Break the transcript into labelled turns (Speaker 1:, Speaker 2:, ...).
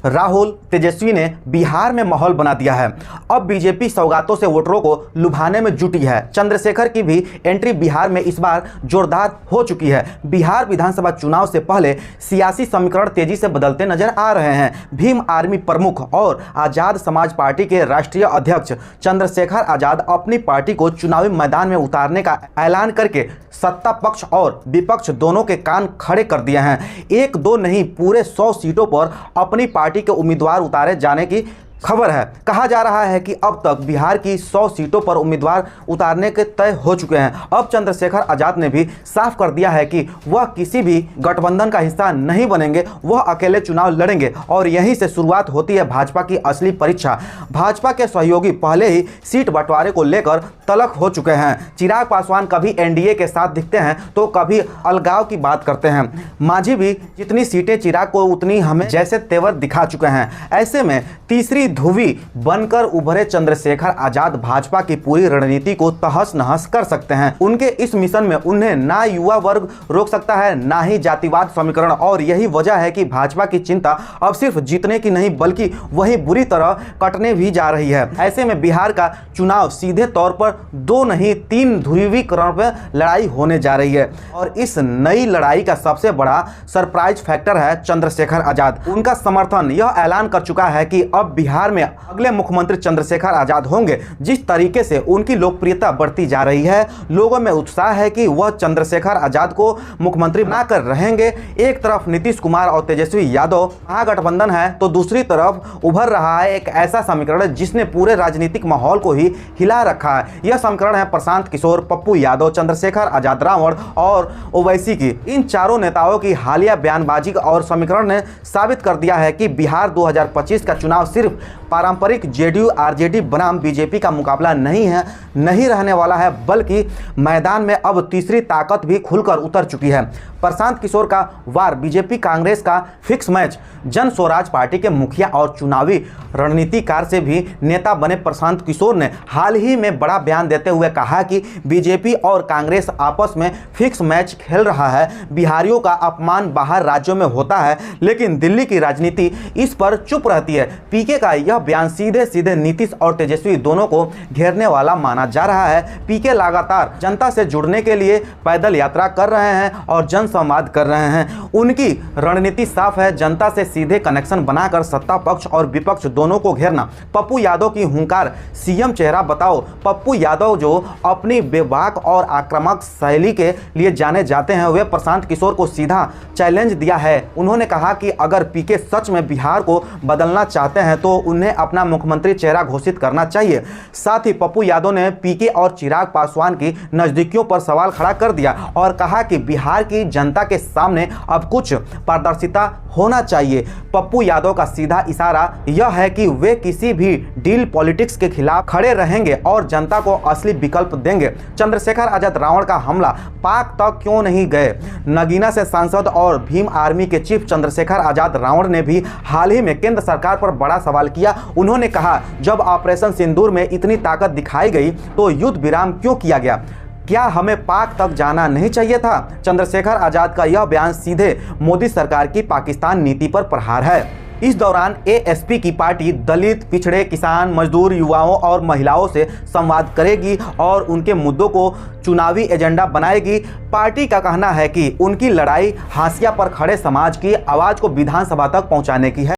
Speaker 1: राहुल तेजस्वी ने बिहार में माहौल बना दिया है। अब बीजेपी सौगातों से वोटरों को लुभाने में जुटी है। चंद्रशेखर की भी एंट्री बिहार में इस बार जोरदार हो चुकी है। बिहार विधानसभा चुनाव से पहले सियासी समीकरण तेजी से बदलते नजर आ रहे हैं। भीम आर्मी प्रमुख और आजाद समाज पार्टी के राष्ट्रीय अध्यक्ष चंद्रशेखर आजाद अपनी पार्टी को चुनावी मैदान में उतारने का ऐलान करके सत्ता पक्ष और विपक्ष दोनों के कान खड़े कर दिए हैं। एक दो नहीं, पूरे 100 सीटों पर अपनी पार्टी के उम्मीदवार उतारे जाने की खबर है। कहा जा रहा है कि अब तक बिहार की 100 सीटों पर उम्मीदवार उतारने के तय हो चुके हैं। अब चंद्रशेखर आजाद ने भी साफ कर दिया है कि वह किसी भी गठबंधन का हिस्सा नहीं बनेंगे, वह अकेले चुनाव लड़ेंगे और यहीं से शुरुआत होती है भाजपा की असली परीक्षा। भाजपा के सहयोगी पहले ही सीट बंटवारे को लेकर तल्ख हो चुके हैं। चिराग पासवान कभी एनडीए के साथ दिखते हैं तो कभी अलगाव की बात करते हैं। मांझी भी जितनी सीटें चिराग को उतनी हमें जैसे तेवर दिखा चुके हैं। ऐसे में तीसरी धुवी बनकर उभरे चंद्रशेखर आजाद भाजपा की पूरी रणनीति को तहस नहस कर सकते हैं। उनके इस मिशन में उन्हें ना युवा वर्ग रोक सकता है, ना ही जातिवाद समीकरण, और यही वजह है कि भाजपा की चिंता अब सिर्फ जीतने की नहीं बल्कि वही बुरी तरह कटने भी जा रही है। ऐसे में बिहार का चुनाव सीधे तौर पर 2 नहीं 3 ध्रुवीकरण पर लड़ाई होने जा रही है और इस नई लड़ाई का सबसे बड़ा सरप्राइज फैक्टर है चंद्रशेखर आजाद। उनका समर्थन यह ऐलान कर चुका है कि अब बिहार में अगले मुख्यमंत्री चंद्रशेखर आजाद होंगे। जिस तरीके से उनकी लोकप्रियता बढ़ती जा रही है, लोगों में उत्साह है कि वह चंद्रशेखर आजाद को मुख्यमंत्री बनाकर रहेंगे। एक तरफ नीतीश कुमार और तेजस्वी यादव महागठबंधन है तो दूसरी तरफ उभर रहा है एक ऐसा समीकरण जिसने पूरे राजनीतिक माहौल को ही हिला रखा है। यह समीकरण है प्रशांत किशोर, पप्पू यादव, चंद्रशेखर आजाद रावण और ओवैसी की। इन चारों नेताओं की हालिया बयानबाजी और समीकरण ने साबित कर दिया है कि बिहार 2025 का चुनाव सिर्फ पारंपरिक जेडीयू आरजेडी बनाम बीजेपी का मुकाबला नहीं रहने वाला है, बल्कि मैदान में अब तीसरी ताकत भी खुलकर उतर चुकी है। प्रशांत किशोर का वार बीजेपी कांग्रेस का फिक्स मैच। जन स्वराज पार्टी के मुखिया और चुनावी रणनीतिकार से भी नेता बने प्रशांत किशोर ने हाल ही में बड़ा बयान देते हुए कहा कि बीजेपी और कांग्रेस आपस में फिक्स मैच खेल रहा है। बिहारियों का अपमान बाहर राज्यों में होता है लेकिन दिल्ली की राजनीति इस पर चुप रहती है। पीके का यह बयान सीधे सीधे नीतीश और तेजस्वी दोनों को घेरने वाला माना जा रहा है। पीके लगातार जनता से जुड़ने के लिए पैदल यात्रा कर रहे हैं और जन संवाद कर रहे हैं। उनकी रणनीति साफ है, जनता से सीधे कनेक्शन बनाकर सत्ता पक्ष और विपक्ष दोनों को घेरना। पप्पू यादव की हुंकार, सीएम चेहरा बताओ। पप्पू यादव जो अपनी बेबाक और आक्रामक शैली के लिए जाने जाते हैं, वे प्रशांत किशोर को सीधा चैलेंज दिया है। उन्होंने कहा कि अगर पीके सच में बिहार को बदलना चाहते हैं तो उन्हें अपना मुख्यमंत्री चेहरा घोषित करना चाहिए। साथ ही पप्पू यादव ने पीके और चिराग पासवान की नजदीकियों पर सवाल खड़ा कर दिया और कहा कि बिहार की जनता के सामने अब कुछ पारदर्शिता होना चाहिए। पप्पू यादव का सीधा इशारा यह है कि वे किसी भी डील पॉलिटिक्स के खिलाफ खड़े रहेंगे और जनता को असली विकल्प देंगे। चंद्रशेखर आजाद रावण का हमला, पाक तक क्यों नहीं गए? नगीना से सांसद और भीम आर्मी के चीफ चंद्रशेखर आजाद रावण ने भी हाल ही में केंद्र सरकार पर बड़ा सवाल किया। उन्होंने कहा, जब ऑपरेशन सिंदूर में इतनी ताकत दिखाई गई तो युद्ध विराम क्यों किया गया? क्या हमें पाक तक जाना नहीं चाहिए था? चंद्रशेखर आजाद का यह बयान सीधे मोदी सरकार की पाकिस्तान नीति पर प्रहार है। इस दौरान एएसपी की पार्टी दलित, पिछड़े, किसान, मजदूर, युवाओं और महिलाओं से संवाद करेगी और उनके मुद्दों को चुनावी एजेंडा बनाएगी। पार्टी का कहना है कि उनकी लड़ाई हाशिया पर खड़े समाज की आवाज़ को विधानसभा तक पहुंचाने की है।